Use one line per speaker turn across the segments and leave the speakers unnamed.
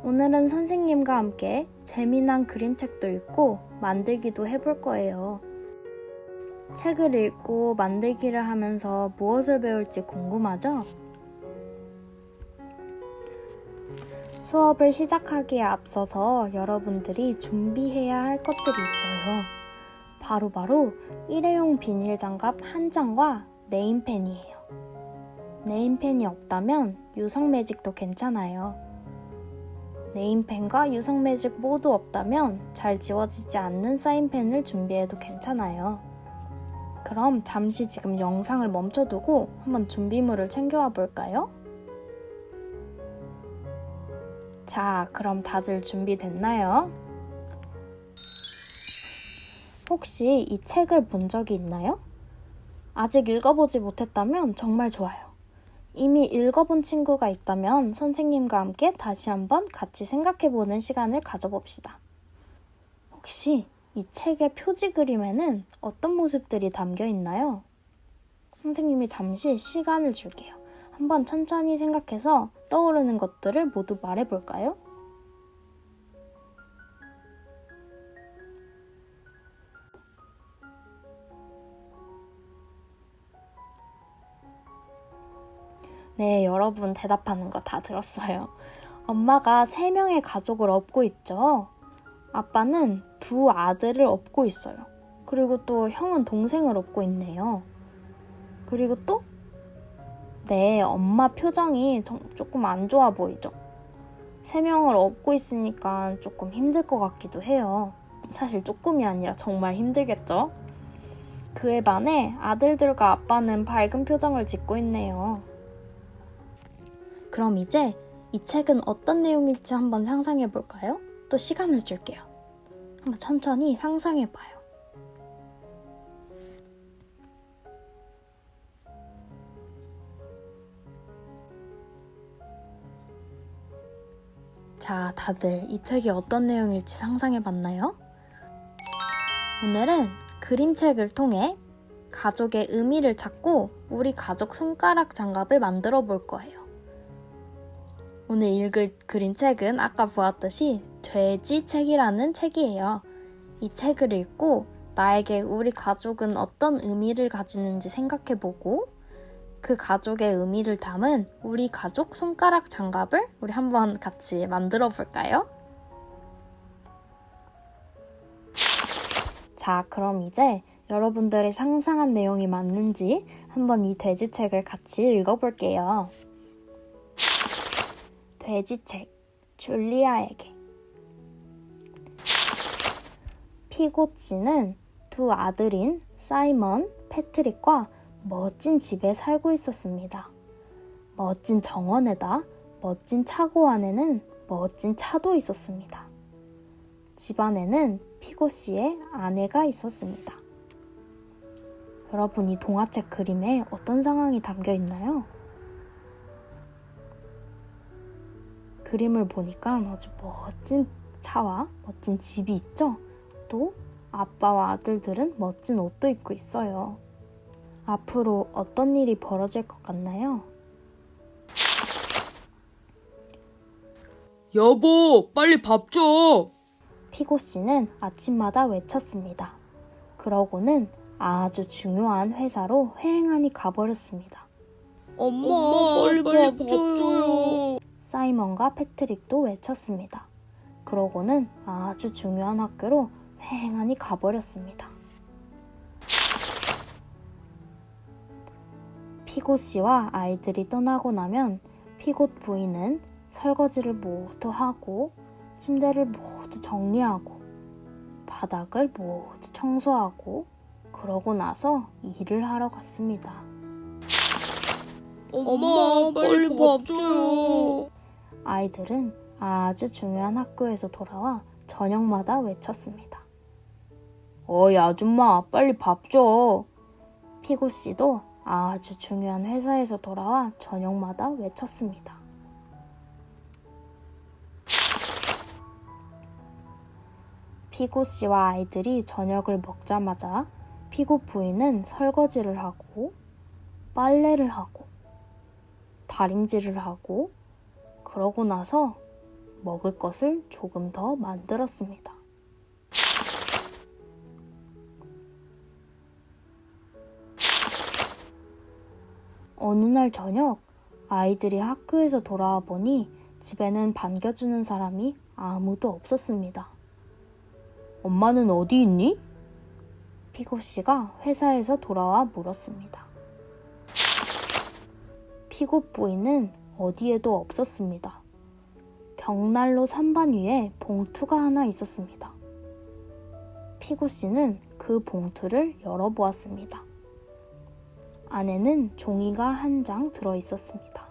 오늘은 선생님과 함께 재미난 그림책도 읽고 만들기도 해볼 거예요. 책을 읽고 만들기를 하면서 무엇을 배울지 궁금하죠? 수업을 시작하기에 앞서서 여러분들이 준비해야 할 것들이 있어요. 바로 일회용 비닐 장갑 한 장과 네임펜이에요. 네임펜이 없다면 유성 매직도 괜찮아요. 네임펜과 유성 매직 모두 없다면 잘 지워지지 않는 사인펜을 준비해도 괜찮아요. 그럼 잠시 지금 영상을 멈춰두고 한번 준비물을 챙겨와 볼까요? 자, 그럼 다들 준비됐나요? 혹시 이 책을 본 적이 있나요? 아직 읽어보지 못했다면 정말 좋아요. 이미 읽어본 친구가 있다면 선생님과 함께 다시 한번 같이 생각해보는 시간을 가져봅시다. 혹시 이 책의 표지 그림에는 어떤 모습들이 담겨 있나요? 선생님이 잠시 시간을 줄게요. 한번 천천히 생각해서 떠오르는 것들을 모두 말해볼까요? 네, 여러분 대답하는 거 다 들었어요. 엄마가 3명의 가족을 업고 있죠. 아빠는 2 아들을 업고 있어요. 그리고 또 형은 동생을 업고 있네요. 그리고 또 네, 엄마 표정이 조금 안 좋아 보이죠? 3명을 업고 있으니까 조금 힘들 것 같기도 해요. 사실 조금이 아니라 정말 힘들겠죠? 그에 반해 아들들과 아빠는 밝은 표정을 짓고 있네요. 그럼 이제 이 책은 어떤 내용일지 한번 상상해 볼까요? 또 시간을 줄게요. 한번 천천히 상상해 봐요. 자, 다들 이 책이 어떤 내용일지 상상해 봤나요? 오늘은 그림책을 통해 가족의 의미를 찾고 우리 가족 손가락 장갑을 만들어 볼 거예요. 오늘 읽을 그림책은 아까 보았듯이 돼지책이라는 책이에요. 이 책을 읽고 나에게 우리 가족은 어떤 의미를 가지는지 생각해보고 그 가족의 의미를 담은 우리 가족 손가락 장갑을 우리 한번 같이 만들어 볼까요? 자, 그럼 이제 여러분들의 상상한 내용이 맞는지 한번 이 돼지책을 같이 읽어볼게요. 돼지책, 줄리아에게. 피고치는 2 아들인 사이먼, 패트릭과 멋진 집에 살고 있었습니다. 멋진 정원에다 멋진 차고 안에는 멋진 차도 있었습니다. 집 안에는 피고씨의 아내가 있었습니다. 여러분, 이 동화책 그림에 어떤 상황이 담겨 있나요? 그림을 보니까 아주 멋진 차와 멋진 집이 있죠? 또 아빠와 아들들은 멋진 옷도 입고 있어요. 앞으로 어떤 일이 벌어질 것 같나요?
여보, 빨리 밥 줘!
피고씨는 아침마다 외쳤습니다. 그러고는 아주 중요한 회사로 회행하니 가버렸습니다.
엄마, 빨리 밥 줘요.
사이먼과 패트릭도 외쳤습니다. 그러고는 아주 중요한 학교로 회행하니 가버렸습니다. 피고씨와 아이들이 떠나고 나면 피고 부인은 설거지를 모두 하고 침대를 모두 정리하고 바닥을 모두 청소하고 그러고 나서 일을 하러 갔습니다.
엄마, 빨리 밥 줘요.
아이들은 아주 중요한 학교에서 돌아와 저녁마다 외쳤습니다. 어이 아줌마, 빨리 밥 줘. 피고씨도 아주 중요한 회사에서 돌아와 저녁마다 외쳤습니다. 피고씨와 아이들이 저녁을 먹자마자 피고 부인은 설거지를 하고 빨래를 하고 다림질을 하고 그러고 나서 먹을 것을 조금 더 만들었습니다. 어느 날 저녁 아이들이 학교에서 돌아와 보니 집에는 반겨주는 사람이 아무도 없었습니다. 엄마는 어디 있니? 피고 씨가 회사에서 돌아와 물었습니다. 피고 부인은 어디에도 없었습니다. 벽난로 선반 위에 봉투가 하나 있었습니다. 피고 씨는 그 봉투를 열어보았습니다. 안에는 종이가 한 장 들어 있었습니다.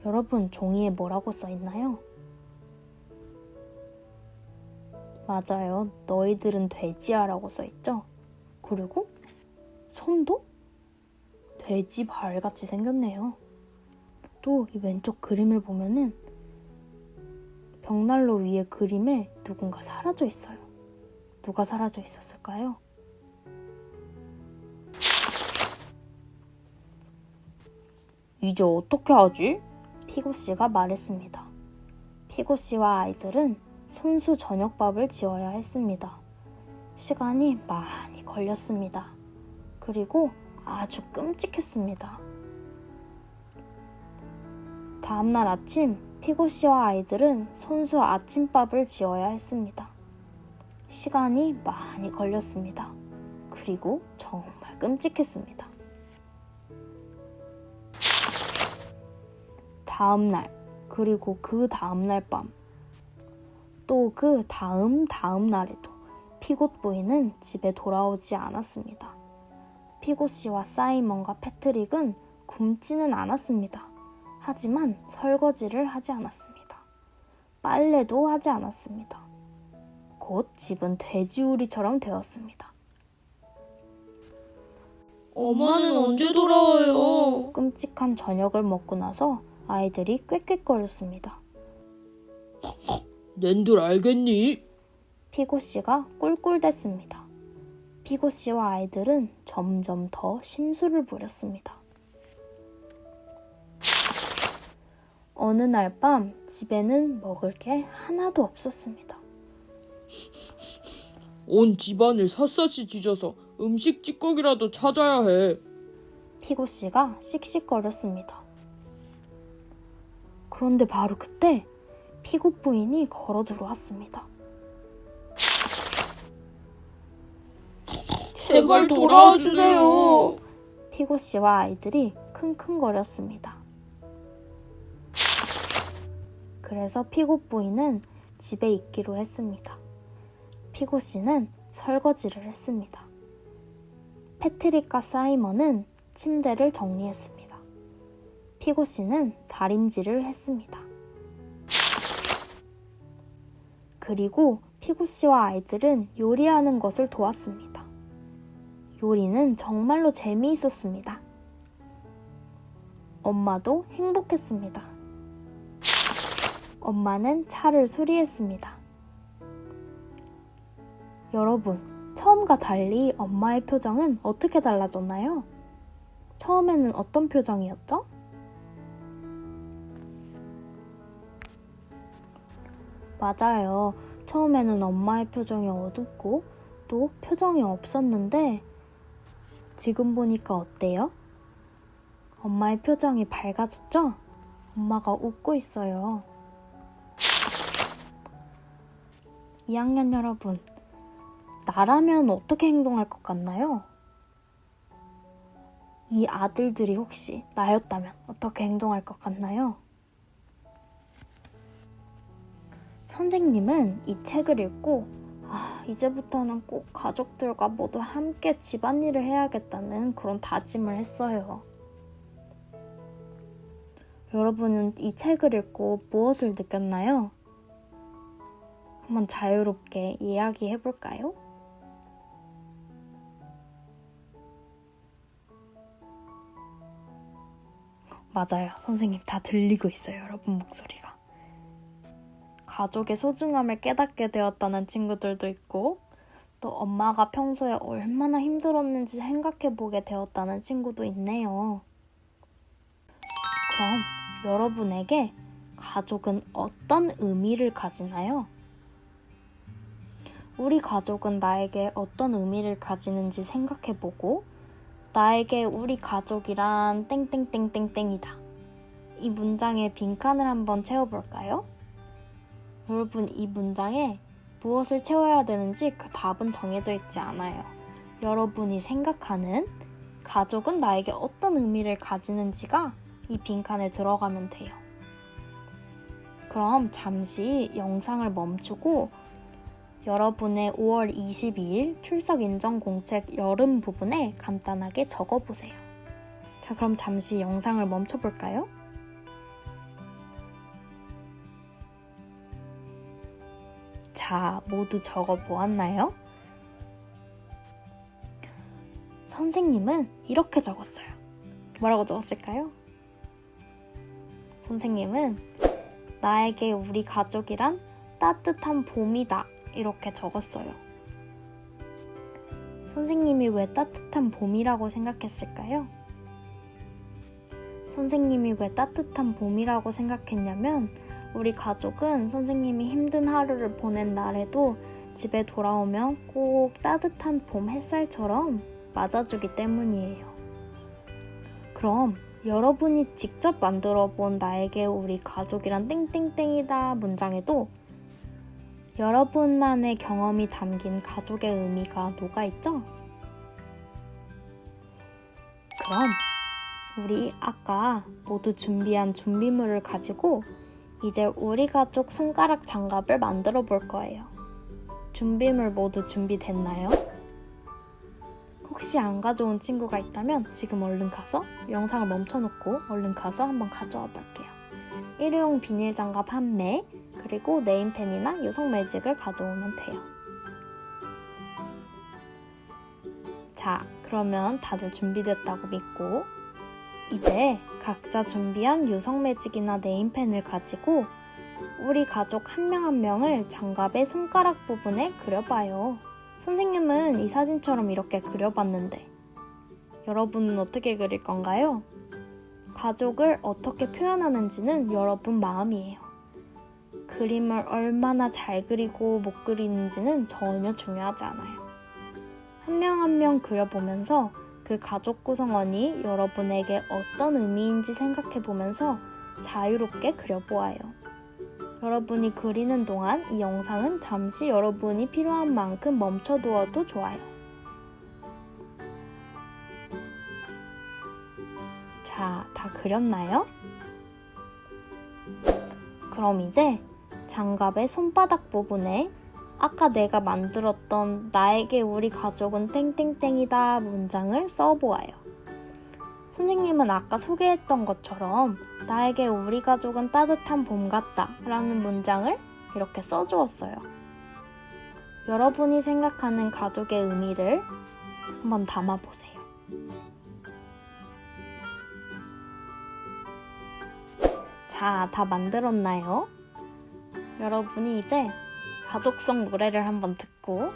여러분, 종이에 뭐라고 써 있나요? 맞아요. 너희들은 돼지야라고 써 있죠? 그리고 손도 돼지 발같이 생겼네요. 또 이 왼쪽 그림을 보면은 벽난로 위에 그림에 누군가 사라져 있어요. 누가 사라져 있었을까요? 이제 어떻게 하지? 피고 씨가 말했습니다. 피고 씨와 아이들은 손수 저녁밥을 지어야 했습니다. 시간이 많이 걸렸습니다. 그리고 아주 끔찍했습니다. 다음날 아침 피고 씨와 아이들은 손수 아침밥을 지어야 했습니다. 시간이 많이 걸렸습니다. 그리고 정말 끔찍했습니다. 다음날, 그리고 그 다음날 밤, 또 그 다음 날에도 피고 부인은 집에 돌아오지 않았습니다. 피고 씨와 사이먼과 패트릭은 굶지는 않았습니다. 하지만 설거지를 하지 않았습니다. 빨래도 하지 않았습니다. 곧 집은 돼지우리처럼 되었습니다.
엄마는 언제 돌아와요?
끔찍한 저녁을 먹고 나서 아이들이 꾀꾀거렸습니다.
낸들 알겠니?
피고 씨가 꿀꿀댔습니다. 피고 씨와 아이들은 점점 더 심술을 부렸습니다. 어느 날 밤 집에는 먹을 게 하나도 없었습니다.
온 집안을 샅샅이 뒤져서 음식 찌꺼기라도 찾아야 해.
피고 씨가 씩씩거렸습니다. 그런데 바로 그때 피고 부인이 걸어 들어왔습니다.
제발 돌아와 주세요.
피고 씨와 아이들이 킁킁거렸습니다. 그래서 피고 부인은 집에 있기로 했습니다. 피고 씨는 설거지를 했습니다. 패트릭과 사이먼은 침대를 정리했습니다. 피고 씨는 다림질을 했습니다. 그리고 피고 씨와 아이들은 요리하는 것을 도왔습니다. 요리는 정말로 재미있었습니다. 엄마도 행복했습니다. 엄마는 차를 수리했습니다. 여러분, 처음과 달리 엄마의 표정은 어떻게 달라졌나요? 처음에는 어떤 표정이었죠? 맞아요. 처음에는 엄마의 표정이 어둡고 또 표정이 없었는데 지금 보니까 어때요? 엄마의 표정이 밝아졌죠? 엄마가 웃고 있어요. 2학년 여러분, 나라면 어떻게 행동할 것 같나요? 이 아들들이 혹시 나였다면 어떻게 행동할 것 같나요? 선생님은 이 책을 읽고 이제부터는 꼭 가족들과 모두 함께 집안일을 해야겠다는 그런 다짐을 했어요. 여러분은 이 책을 읽고 무엇을 느꼈나요? 한번 자유롭게 이야기해볼까요? 맞아요. 선생님 다 들리고 있어요. 여러분 목소리가. 가족의 소중함을 깨닫게 되었다는 친구들도 있고 또 엄마가 평소에 얼마나 힘들었는지 생각해보게 되었다는 친구도 있네요. 그럼 여러분에게 가족은 어떤 의미를 가지나요? 우리 가족은 나에게 어떤 의미를 가지는지 생각해보고 나에게 우리 가족이란 땡땡땡땡땡이다. 이 문장에 빈칸을 한번 채워볼까요? 여러분, 이 문장에 무엇을 채워야 되는지 그 답은 정해져 있지 않아요. 여러분이 생각하는 가족은 나에게 어떤 의미를 가지는지가 이 빈칸에 들어가면 돼요. 그럼 잠시 영상을 멈추고 여러분의 5월 22일 출석 인정 공책 여름 부분에 간단하게 적어보세요. 자, 그럼 잠시 영상을 멈춰볼까요? 자, 모두 적어보았나요? 선생님은 이렇게 적었어요. 뭐라고 적었을까요? 선생님은 나에게 우리 가족이란 따뜻한 봄이다. 이렇게 적었어요. 선생님이 왜 따뜻한 봄이라고 생각했을까요? 선생님이 왜 따뜻한 봄이라고 생각했냐면 우리 가족은 선생님이 힘든 하루를 보낸 날에도 집에 돌아오면 꼭 따뜻한 봄 햇살처럼 맞아주기 때문이에요. 그럼 여러분이 직접 만들어 본 나에게 우리 가족이란 땡땡땡이다 문장에도 여러분만의 경험이 담긴 가족의 의미가 녹아있죠? 그럼 우리 아까 모두 준비한 준비물을 가지고 이제 우리 가족 손가락 장갑을 만들어 볼 거예요. 준비물 모두 준비됐나요? 혹시 안 가져온 친구가 있다면 지금 얼른 가서 영상을 멈춰놓고 얼른 가서 한번 가져와 볼게요. 일회용 비닐 장갑 1매, 그리고 네임펜이나 유성 매직을 가져오면 돼요. 자, 그러면 다들 준비됐다고 믿고 이제 각자 준비한 유성 매직이나 네임펜을 가지고 우리 가족 한 명 한 명을 장갑의 손가락 부분에 그려봐요. 선생님은 이 사진처럼 이렇게 그려봤는데 여러분은 어떻게 그릴 건가요? 가족을 어떻게 표현하는지는 여러분 마음이에요. 그림을 얼마나 잘 그리고 못 그리는지는 전혀 중요하지 않아요. 한 명 한 명 그려보면서 그 가족 구성원이 여러분에게 어떤 의미인지 생각해보면서 자유롭게 그려보아요. 여러분이 그리는 동안 이 영상은 잠시 여러분이 필요한 만큼 멈춰두어도 좋아요. 자, 다 그렸나요? 그럼 이제 장갑의 손바닥 부분에 아까 내가 만들었던 나에게 우리 가족은 땡땡땡이다 문장을 써보아요. 선생님은 아까 소개했던 것처럼 나에게 우리 가족은 따뜻한 봄 같다 라는 문장을 이렇게 써주었어요. 여러분이 생각하는 가족의 의미를 한번 담아보세요. 자, 다 만들었나요? 여러분이 이제 가족성 노래를 한번 듣고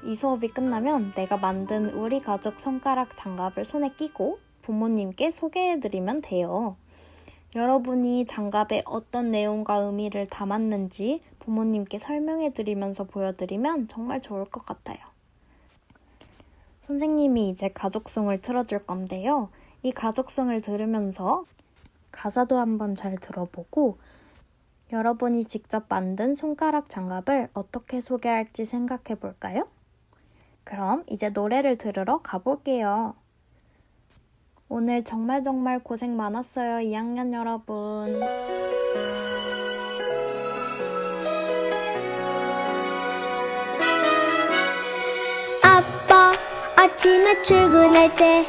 이 수업이 끝나면 내가 만든 우리 가족 손가락 장갑을 손에 끼고 부모님께 소개해드리면 돼요. 여러분이 장갑에 어떤 내용과 의미를 담았는지 부모님께 설명해드리면서 보여드리면 정말 좋을 것 같아요. 선생님이 이제 가족송을 틀어줄 건데요. 이 가족송을 들으면서 가사도 한번 잘 들어보고 여러분이 직접 만든 손가락 장갑을 어떻게 소개할지 생각해 볼까요? 그럼 이제 노래를 들으러 가볼게요. 오늘 정말 고생 많았어요, 2학년 여러분.
아빠, 아침에 출근할 때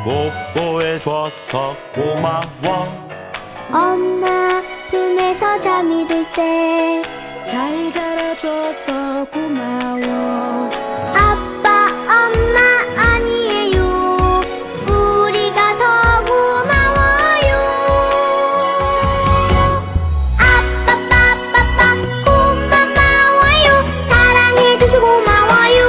뽀뽀해줘서 고마워.
엄마 품에서 잠이 들 때
잘 자라줘서 고마워.
아빠, 엄마 아니에요. 우리가 더 고마워요. 아빠, 빠빠빠 고마워요. 사랑해줘서 고마워요.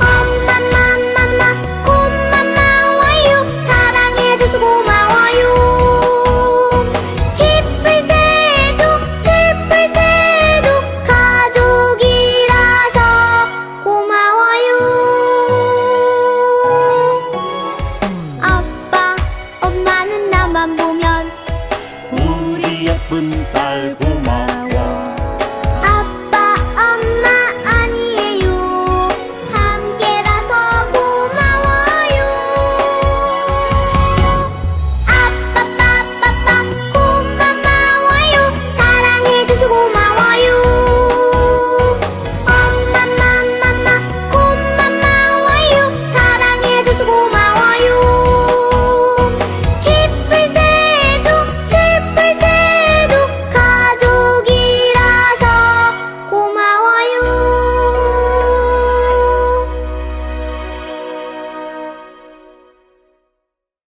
엄마, 맘마마 고마워요. 사랑해줘서 고마워요. 있다면
우리 예쁜 딸 고마워